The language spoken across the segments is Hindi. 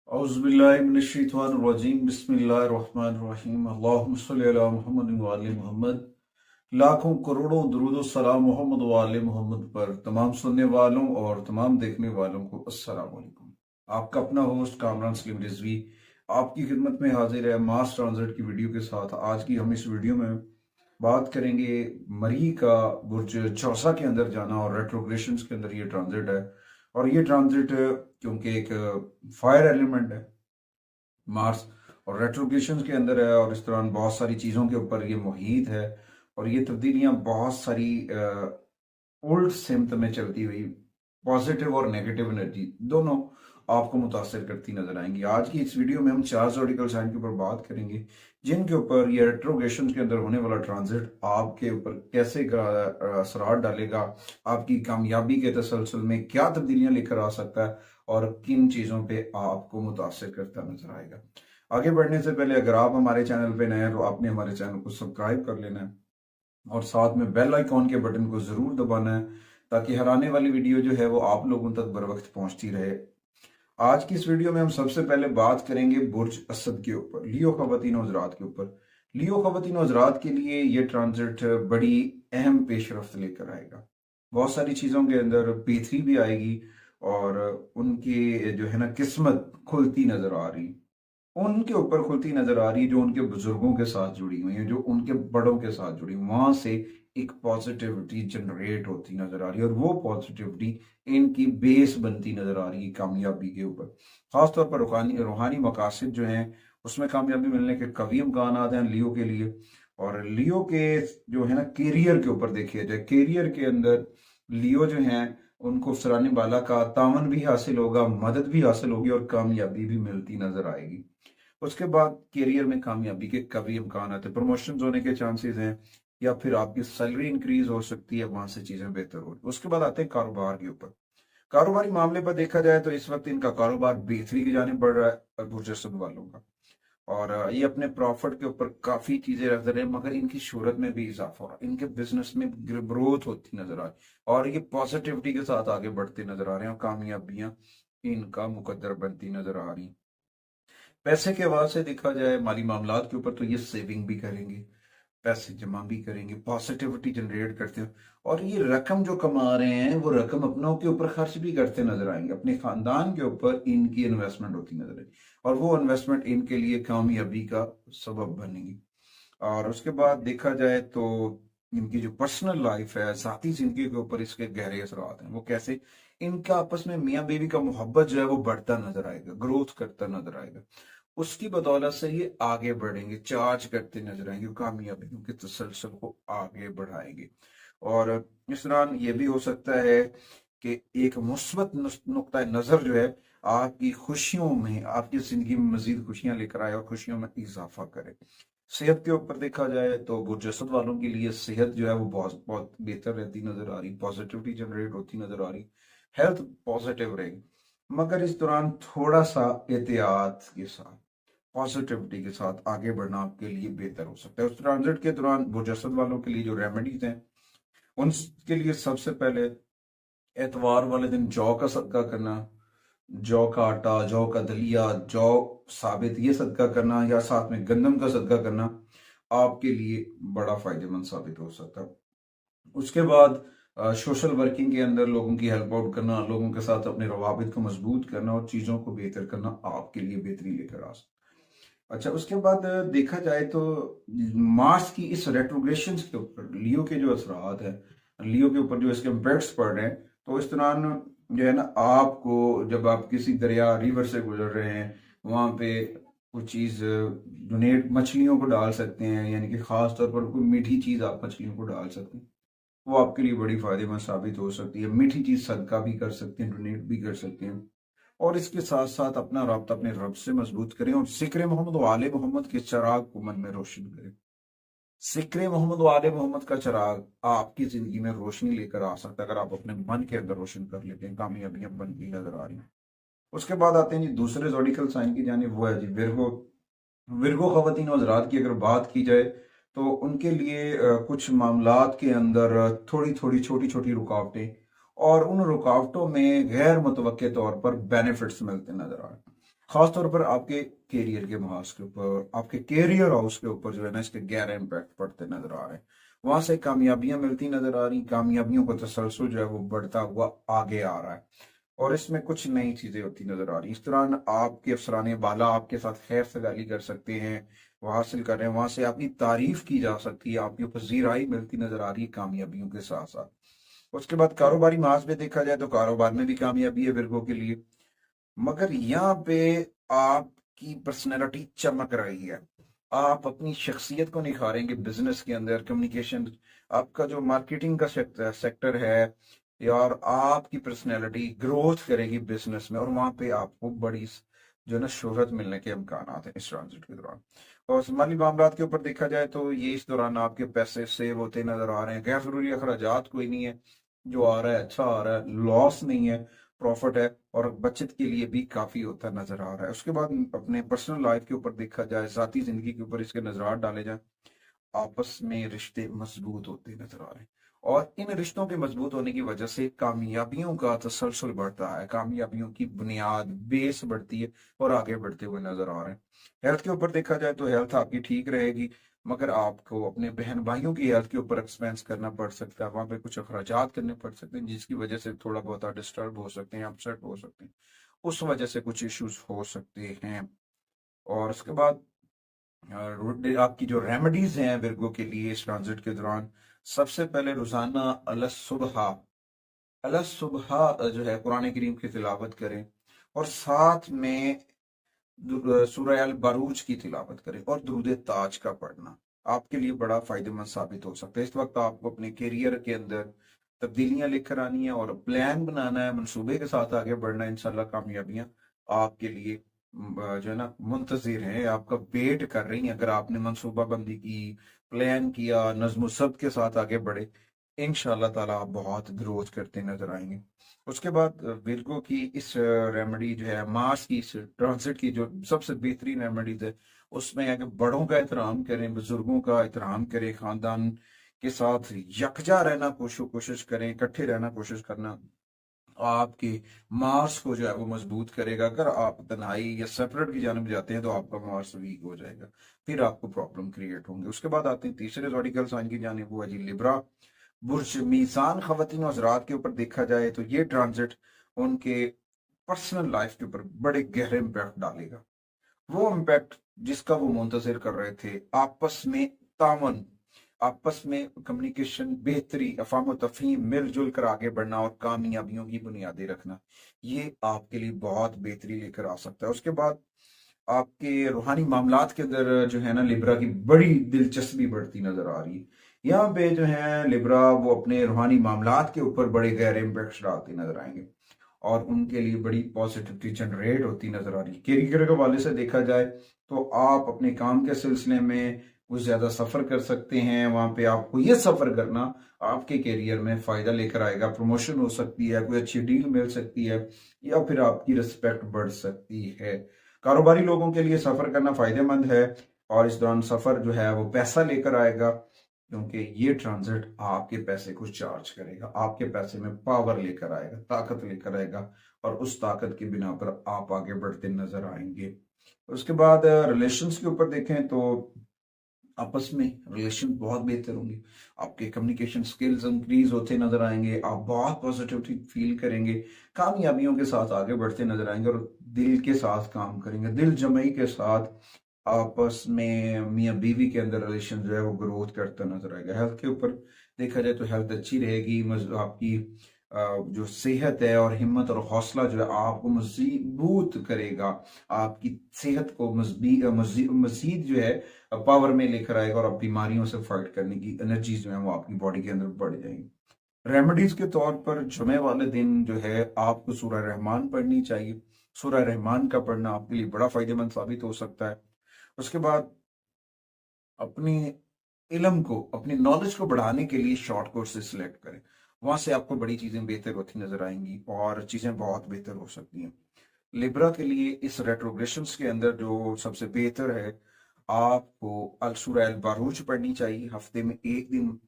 औज़ुबिल्लाहिमिनश्शैतानिर्रजीम बिस्मिल्लाहिर्रहमानिर्रहीम अल्लाहुम्मा सल्लि अला मुहम्मद व आले मोहम्मद। लाखों करोड़ों दुरूद व सलाम मोहम्मद व आले मोहम्मद पर तमाम सुनने वालों और तमाम देखने वालों को अस्सलाम वालेकुम। आपका अपना होस्ट कामरान सलीम रिजवी आपकी खिदमत में हाजिर है मास ट्रांजिट की वीडियो के साथ। आज की हम इस वीडियो में बात करेंगे मरीह का बुर्ज चौसा के अंदर जाना और रेट्रोग्रेशन के अंदर ये ट्रांजिट है। और ये ट्रांजिट क्योंकि एक फायर एलिमेंट है मार्स और रेट्रोग्रेशन के अंदर है और इस दौरान बहुत सारी चीज़ों के ऊपर ये मुहित है और ये तब्दीलियां बहुत सारी ओल्ड सिमत में चलती हुई पॉजिटिव और नेगेटिव एनर्जी दोनों आपको मुतासर करती नजर आएंगी। आज की इस वीडियो में हम 4 ज़ोडिकल साइन के ऊपर बात करेंगे जिनके ऊपर ये रेट्रोग्रेशन के अंदर होने वाला ट्रांजिट आपके ऊपर कैसे असरार डालेगा, आपकी कामयाबी के तसलसल में क्या तब्दीलियां लेकर आ सकता है और किन चीज़ों पे आपको मुतासर करता नजर आएगा। आगे बढ़ने से पहले अगर आप हमारे चैनल पे नए हैं तो आपने हमारे चैनल को सब्सक्राइब कर लेना है और साथ में बेल आइकॉन के बटन को जरूर दबाना है ताकि हर आने वाली वीडियो जो है वो आप लोगों तक बर वक्त पहुंचती रहे। आज की इस वीडियो में हम सबसे पहले बात करेंगे बुर्ज असद के ऊपर, लियो खवातीन हज़रात के ऊपर। लियो खवातीन हज़रात के लिए ये ट्रांजिट बड़ी अहम पेशरफ्त लेकर आएगा। बहुत सारी चीज़ों के अंदर बेहतरी भी आएगी और उनकी जो है ना किस्मत खुलती नजर आ रही, उनके ऊपर खुलती नजर आ रही जो उनके बुजुर्गों के साथ जुड़ी हुई है, जो उनके बड़ों के साथ जुड़ी, वहां से एक पॉजिटिविटी जनरेट होती नजर आ रही है और वो पॉजिटिविटी इनकी बेस बनती नजर आ रही है कामयाबी के ऊपर। खासतौर पर रूहानी रूहानी मकासद जो हैं उसमें कामयाबी मिलने के कवी इम्कान आते हैं लियो के लिए। और लियो के जो है ना कैरियर के ऊपर देखिए जाए, कैरियर के अंदर लियो जो है उनको सराहने वाला का तावन भी हासिल होगा, मदद भी हासिल होगी और कामयाबी भी मिलती नजर आएगी। उसके बाद करियर में कामयाबी के कभी इम्कान आते हैं, प्रमोशन होने के चांसेस हैं या फिर आपकी सैलरी इंक्रीज हो सकती है, वहां से चीजें बेहतर हो। उसके बाद आते हैं कारोबार के ऊपर। कारोबारी मामले पर देखा जाए तो इस वक्त इनका कारोबार बेहतरी की जाने बढ़ रहा है बुर्ज असद वालों का। और ये अपने प्रॉफिट के ऊपर काफी चीजें रख रहे हैं मगर इनकी शोहरत में भी इजाफा हो रहा है, इनके बिजनेस में ग्रोथ होती नजर आ रही और ये पॉजिटिविटी के साथ आगे बढ़ते नजर आ रहे हैं और कामयाबियां इनका मुकद्दर बनती नजर आ रही। पैसे के हवाले से देखा जाए माली मामलात के ऊपर तो ये सेविंग भी करेंगे, पैसे जमा भी करेंगे, पॉजिटिविटी जनरेट करते हैं और ये रकम जो कमा रहे हैं वो रकम अपनों के ऊपर खर्च भी करते नजर आएंगे, अपने खानदान के ऊपर इनकी इन्वेस्टमेंट होती नजर आएगी और वो इन्वेस्टमेंट इनके लिए कामयाबी का सबब बनेगी। और उसके बाद देखा जाए तो इनकी जो पर्सनल लाइफ है, साथी जिंदगी के ऊपर इसके गहरे असरात हैं। वो कैसे, इनका आपस में मियाँ बीवी का मोहब्बत जो है वो बढ़ता नजर आएगा, ग्रोथ करता नजर आएगा। उसकी बदौलत से ये आगे बढ़ेंगे, चार्ज करते नजर आएंगे, कामयाबियों के तसलसल को आगे बढ़ाएंगे। और इस दौरान ये भी हो सकता है कि एक मुस्बत नुक्ता नजर जो है आपकी खुशियों में, आपकी जिंदगी में मजीद खुशियां लेकर आए और खुशियों में इजाफा करे। सेहत के ऊपर देखा जाए तो बुर्ज असद वालों के लिए सेहत जो है वो बहुत बहुत बेहतर रहती नजर आ रही, पॉजिटिविटी जनरेट होती नजर आ रही, हेल्थ पॉजिटिव रहेगी। मगर इस दौरान थोड़ा सा एहतियात के साथ, पॉजिटिविटी के साथ आगे बढ़ना आपके लिए बेहतर हो सकता है। उस ट्रांजिट के दौरान बुर्ज असद वालों के लिए जो रेमेडीज हैं उनके लिए सबसे पहले एतवार वाले दिन जौ का सदका करना, जौ का आटा, जौ का दलिया, जौ साबित ये सदका करना या साथ में गंदम का सदका करना आपके लिए बड़ा फायदेमंद साबित हो सकता है। उसके बाद सोशल वर्किंग के अंदर लोगों की हेल्प आउट करना, लोगों के साथ अपने रवाबित को मजबूत करना और चीजों को बेहतर करना आपके लिए बेहतरी लेकर आ सकता है। अच्छा, उसके बाद देखा जाए तो मार्स की इस रेट्रोग्रेशन के ऊपर लियो के जो असरात है, लियो के ऊपर जो इसके इम्पैक्ट्स पड़ रहे हैं, तो इस दौरान जो है ना आपको जब आप किसी दरिया रिवर से गुजर रहे हैं वहां पे कुछ चीज डोनेट मछलियों को डाल सकते हैं, यानी कि खास तौर पर कोई मीठी चीज आप मछलियों को डाल सकते हैं, वो आपके लिए बड़ी फायदेमंद साबित हो सकती है। मीठी चीज सदका भी कर सकते हैं, डोनेट भी कर सकते हैं और इसके साथ साथ अपना राब्ता अपने रब से मजबूत करें और जिक्र मोहम्मद व आले मोहम्मद के चिराग को मन में रोशन करें। जिक्र मोहम्मद व आले मोहम्मद का चिराग आपकी जिंदगी में रोशनी लेकर आ सकता है अगर आप अपने मन के अंदर रोशन कर लेते हैं, कामयाबियां बनती नजर आ रही हैं। उसके बाद आते हैं जी दूसरे जोडिकल साइन की जानिब, वो है जी विर्गो। विर्गो खवातीन हज़रात की अगर बात की जाए तो उनके लिए कुछ मामलात के अंदर थोड़ी थोड़ी छोटी छोटी रुकावटें और उन रुकावटों में गैर मुतवक्के तौर पर बेनिफिट्स मिलते नजर आ रहे हैं। खासतौर पर आपके कैरियर के महाज के ऊपर, आपके कैरियर हाउस के ऊपर जो है ना, इसके गहरे इम्पैक्ट पड़ते नजर आ रहे हैं। वहां से कामयाबियां मिलती नजर आ रही, कामयाबियों का तसलसल जो है वो बढ़ता हुआ आगे आ रहा है, और इसमें कुछ नई चीजें होती नजर आ रही। इस दौरान आपके अफसराने बाला आपके साथ खैर सगाली कर सकते हैं, वो हासिल कर रहे हैं, वहां से आपकी तारीफ की जा सकती है, आपकी पजीराई मिलती नजर आ रही है कामयाबियों के साथ साथ। उसके बाद कारोबारी माज में देखा जाए तो कारोबार में भी कामयाबी है विर्गो के लिए, मगर यहाँ पे आपकी पर्सनैलिटी चमक रही है, आप अपनी शख्सियत को निखारेंगे बिजनेस के अंदर, कम्युनिकेशन, आपका जो मार्केटिंग का सेक्टर है, यार आपकी पर्सनैलिटी ग्रोथ करेगी बिजनेस में, और वहां पे आपको बड़ी जो है ना शोहरत मिलने के इम्कान हैं इस ट्रांजिट के दौरान। और माली मामला के ऊपर देखा जाए तो ये इस दौरान आपके पैसे सेव होते नजर आ रहे हैं, गैर जरूरी अखराजात कोई नहीं है, जो आ रहा है अच्छा आ रहा है, लॉस नहीं है, प्रॉफिट है, और बचत के लिए भी काफी होता नजर आ रहा है। उसके बाद अपने पर्सनल लाइफ के ऊपर देखा जाए, जाती जिंदगी के ऊपर इसके नजरात डाले जाए, आपस में रिश्ते मजबूत होते नजर आ रहे हैं, और इन रिश्तों के मजबूत होने की वजह से कामयाबियों का तसलसल बढ़ता है, कामयाबियों की बुनियाद बेस बढ़ती है, और आगे बढ़ते हुए नजर आ रहे हैं। हेल्थ के ऊपर देखा जाए तो हेल्थ आपकी ठीक रहेगी, मगर आपको अपने बहन भाइयों की हेल्थ के ऊपर एक्सपेंस करना पड़ सकता है, वहां पे कुछ अखराजात करने पड़ सकते हैं, जिसकी वजह से थोड़ा बहुत डिस्टर्ब हो सकते हैं, अपसेट हो सकते हैं, उस वजह से कुछ इश्यूज हो सकते हैं। और उसके बाद आपकी जो रेमेडीज हैं विर्गो के लिए इस ट्रांजिट के दौरान, सबसे पहले रोजाना अल सुबह जो है कुरान करीम की तिलावत करें, और साथ में सूरह अल बरूज की तिलावत करें, और दुरूद ताज का पढ़ना आपके लिए बड़ा फायदेमंद साबित हो सकता है। इस वक्त आपको अपने करियर के अंदर तब्दीलियां लेकर आनी है, और प्लान बनाना है, मंसूबे के साथ आगे बढ़ना है, इंशाल्लाह कामयाबियां आपके लिए जो है ना मुंतजिर हैं, आपका वेट कर रही हैं। अगर आपने मंसूबा बंदी की, प्लान किया, नज्म सब के साथ आगे बढ़े, इंशाल्लाह ताला आप बहुत ग्रोथ करते नजर आएंगे। उसके बाद विर्गो की इस रेमेडी जो है मार्स की, इस ट्रांसिट की जो सबसे बेहतरीन रेमेडीज है, उसमें है कि बड़ों का एहतराम करें, बुजुर्गों का एहतराम करें, खानदान के साथ यकजा रहना कोशिश करें, इकट्ठे रहना कोशिश करना आपके मार्स को जो है वो मजबूत करेगा। अगर आप तन्हाई या सेपरेट की जानब जाते हैं तो आपका मार्स वीक हो जाएगा, फिर आपको प्रॉब्लम क्रिएट होंगे। उसके बाद आते हैं तीसरे ज़ोडिकल साइन की जानिब, वो है जी लिब्रा। बुर्ज मीज़ान ख़वातीन और हज़रात के ऊपर देखा जाए तो ये ट्रांजिट उनके पर्सनल लाइफ के ऊपर बड़े गहरे इम्पैक्ट डालेगा, वो इम्पैक्ट जिसका वो मुंतजिर कर रहे थे। आपस में तामन, आपस में कम्युनिकेशन, बेहतरी, अफाम तफहीम, मिलजुल कर आगे बढ़ना, और कामयाबियों की बुनियादें रखना, ये आपके लिए बहुत बेहतरी लेकर आ सकता है। उसके बाद आपके रूहानी मामलात के अंदर जो है ना लिब्रा की बड़ी दिलचस्पी बढ़ती नजर आ रही है। यहाँ पे जो है लिब्रा वो अपने रूहानी मामलात के ऊपर बड़े गहरे इम्पैक्ट डालते नजर आएंगे, और उनके लिए बड़ी पॉजिटिविटी जनरेट होती नजर आ रही है। कैरियर के हवाले से देखा जाए तो आप अपने काम के सिलसिले में कुछ ज्यादा सफर कर सकते हैं, वहां पे आपको ये सफर करना आपके कैरियर में फायदा लेकर आएगा, प्रमोशन हो सकती है, कोई अच्छी डील मिल सकती है, या फिर आपकी रिस्पेक्ट बढ़ सकती है। कारोबारी लोगों के लिए सफर करना फायदेमंद है, और इस दौरान सफर जो है वो पैसा लेकर आएगा, क्योंकि ये ट्रांजिट आपके पैसे को चार्ज करेगा, आपके पैसे में पावर लेकर आएगा, ताकत लेकर आएगा, और उस ताकत की बिना पर आप आगे बढ़ते नजर आएंगे। उसके बाद रिलेशंस के ऊपर देखें तो आपस में रिलेशन बहुत बेहतर होंगे, आपके कम्युनिकेशन स्किल्स इंक्रीज होते नजर आएंगे, आप बहुत पॉजिटिविटी फील करेंगे, कामयाबियों के साथ आगे बढ़ते नजर आएंगे, और दिल के साथ काम करेंगे, दिल जमई के साथ आपस में मियाँ बीवी के अंदर रिलेशन जो है वो ग्रोथ करता नजर आएगा। हेल्थ के ऊपर देखा जाए तो हेल्थ अच्छी रहेगी, आपकी जो सेहत है और हिम्मत और हौसला जो है आपको मजबूत करेगा, आपकी सेहत को मजीद जो है पावर में लेकर आएगा, और आप बीमारियों से फाइट करने की एनर्जी जो है वो आपकी बॉडी के अंदर बढ़ जाएगी। रेमेडीज के तौर पर जुमे वाले दिन जो है आपको सूरह रहमान पढ़नी चाहिए, सूरह रहमान का पढ़ना आपके लिए बड़ा फायदेमंद साबित हो सकता है। उसके बाद अपनी इल्म को, अपनी नॉलेज को बढ़ाने के लिए शॉर्ट कोर्सेज सिलेक्ट करें, वहां से आपको बड़ी चीजें बेहतर होती नजर आएंगी, और चीजें बहुत बेहतर हो सकती हैं। लिब्रा के लिए इस रेट्रोग्रेशंस के अंदर जो सबसे बेहतर है, आपको अल सूरह अल बारूज पढ़नी चाहिए, हफ्ते में एक दिन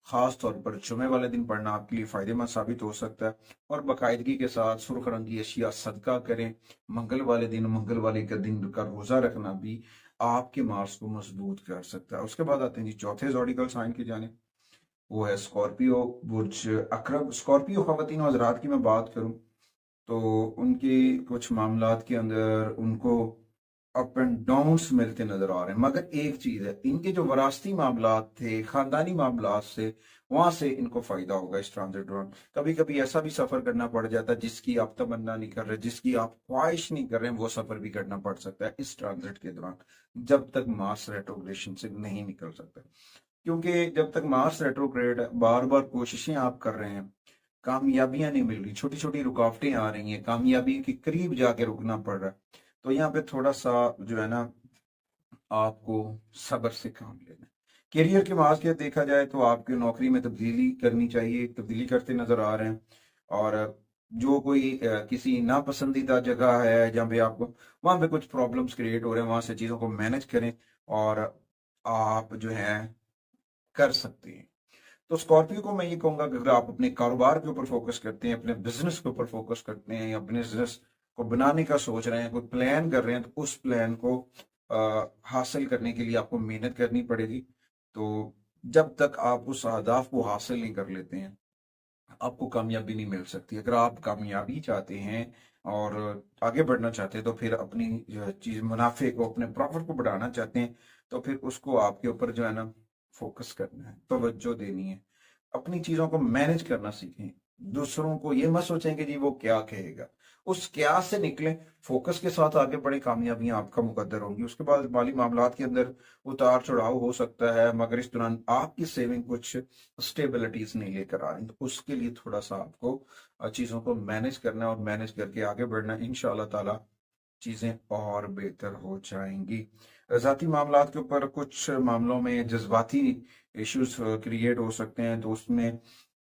खास तौर पर जुमे वाले दिन पढ़ना आपके लिए फायदेमंद साबित हो सकता है। और बाकायदगी के साथ सुर्ख रंग की अशिया सदका करें। मंगल वाले दिन, मंगल वाले का दिन का रोजा रखना भी आपके मार्स को मजबूत कर सकता है। उसके बाद आते हैं जी चौथे ज़ोडिकल साइन की जाने, वो है स्कॉर्पियो, बुर्ज अकरब। स्कॉर्पियो खवातीन और हज़रात की मैं बात करूं तो उनके कुछ मामलात के अंदर उनको अप एंड डाउन्स मिलते नजर आ रहे हैं, मगर एक चीज है, इनके जो वरासती मामलात थे, खानदानी मामलात से, वहां से इनको फायदा होगा इस ट्रांजिट दौरान। कभी कभी ऐसा भी सफर करना पड़ जाता है जिसकी आप तमन्ना नहीं कर रहे, जिसकी आप ख्वाहिश नहीं कर रहे हैं, वो सफर भी करना पड़ सकता है इस ट्रांजिट के दौरान, जब तक मार्स रेट्रोग्रेशन से नहीं निकल सकता। क्योंकि जब तक मार्स रेट्रोग्रेड बार बार कोशिशें आप कर रहे हैं, कामयाबियां नहीं मिल रही, छोटी छोटी रुकावटें आ रही हैं, कामयाबी के करीब जाके रुकना पड़ रहा है, तो यहाँ पे थोड़ा सा जो है ना आपको सब्र से काम लेना है। करियर के माज के देखा जाए तो आपकी नौकरी में तब्दीली करनी चाहिए, तब्दीली करते नजर आ रहे हैं। और जो कोई किसी नापसंदीदा जगह है जहाँ पे आपको, वहां पे कुछ प्रॉब्लम्स क्रिएट हो रहे हैं, वहां से चीजों को मैनेज करें और आप जो है कर सकते हैं। तो स्कॉर्पियो को मैं ये कहूंगा कि अगर आप अपने कारोबार के ऊपर फोकस करते हैं, अपने बिजनेस के ऊपर फोकस करते हैं, या अपने बिजनेस को बनाने का सोच रहे हैं, कोई प्लान कर रहे हैं, तो उस प्लान को हासिल करने के लिए आपको मेहनत करनी पड़ेगी। तो जब तक आप उस अहदाफ को हासिल नहीं कर लेते हैं, आपको कामयाबी नहीं मिल सकती। अगर आप कामयाबी चाहते हैं और आगे बढ़ना चाहते हैं, तो फिर अपनी चीज मुनाफे को, अपने प्रॉफिट को बढ़ाना चाहते हैं, तो फिर उसको आपके ऊपर जो है ना फोकस करना है, तवज्जो देनी है, अपनी चीजों को मैनेज करना सीखें। दूसरों को ये मत सोचें कि जी वो क्या कहेगा, उस क्या से निकलें, फोकस के साथ आगे बढ़े, कामयाबियां आपका मुकद्दर होंगी। उसके बाद माली मामलात के अंदर उतार चढ़ाव हो सकता है, मगर इस दौरान आपकी सेविंग कुछ स्टेबिलिटीज नहीं लेकर आ रही, तो उसके लिए थोड़ा सा आपको चीजों को मैनेज करना और मैनेज करके आगे बढ़ना, इंशाअल्लाह ताला चीजें और बेहतर हो जाएंगी। जाती मामलात के ऊपर कुछ मामलों में जज्बाती इश्यूज क्रिएट हो सकते हैं, तो उसमें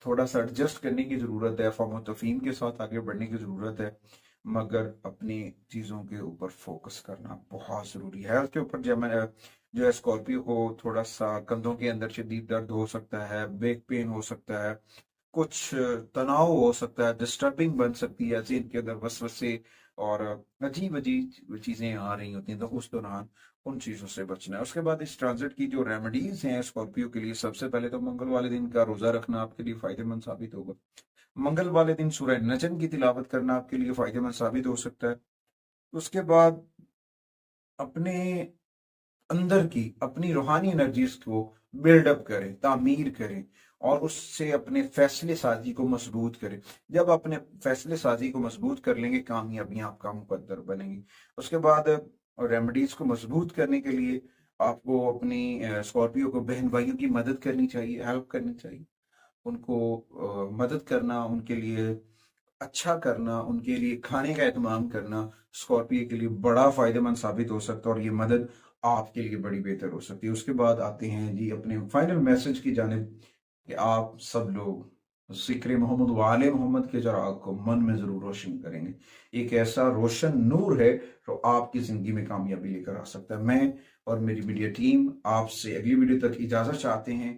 थोड़ा सा एडजस्ट करने की जरूरत है, फहम और तफहीम के साथ आगे बढ़ने की जरूरत है, मगर अपनी चीजों के ऊपर फोकस करना बहुत जरूरी है। हेल्थ के ऊपर जो है स्कॉर्पियो को थोड़ा सा कंधों के अंदर शदीद दर्द हो सकता है, बैक पेन हो सकता है, कुछ तनाव हो सकता है, डिस्टर्बिंग बन सकती है, जहन के अंदर वसवसे और अजीब अजीब चीजें आ रही होती हैं, तो उस दौरान उन चीजों से बचना है। उसके बाद इस ट्रांजिट की जो रेमेडीज हैं स्कॉर्पियो के लिए, सबसे पहले तो मंगल वाले दिन का रोजा रखना आपके लिए फायदेमंद साबित होगा। मंगल वाले दिन सूरह नजम की तिलावत करना आपके लिए फायदेमंद साबित हो सकता है। उसके बाद अपने अंदर की अपनी रूहानी एनर्जीज को बिल्डअप करें, तामीर करें, और उससे अपने फैसले साजी को मजबूत करें। जब अपने फैसले साजी को मजबूत कर लेंगे, कामयाबियां आपका मुकद्दर बनेंगी। उसके बाद रेमेडीज को मजबूत करने के लिए आपको अपनी स्कॉर्पियो को बहन भाइयों की मदद करनी चाहिए, हेल्प करनी चाहिए, उनको मदद करना, उनके लिए अच्छा करना, उनके लिए खाने का एहतमाम करना स्कॉर्पियो के लिए बड़ा फायदेमंद साबित हो सकता है, और ये मदद आपके लिए बड़ी बेहतर हो सकती है। उसके बाद आते हैं जी अपने फाइनल मैसेज की जानिब, कि आप सब लोग जिक्र मोहम्मद वाले मोहम्मद के चिराग को मन में जरूर रोशन करेंगे। एक ऐसा रोशन नूर है जो आपकी जिंदगी में कामयाबी लेकर आ सकता है। मैं और मेरी मीडिया टीम आपसे अगली वीडियो तक इजाजत चाहते हैं।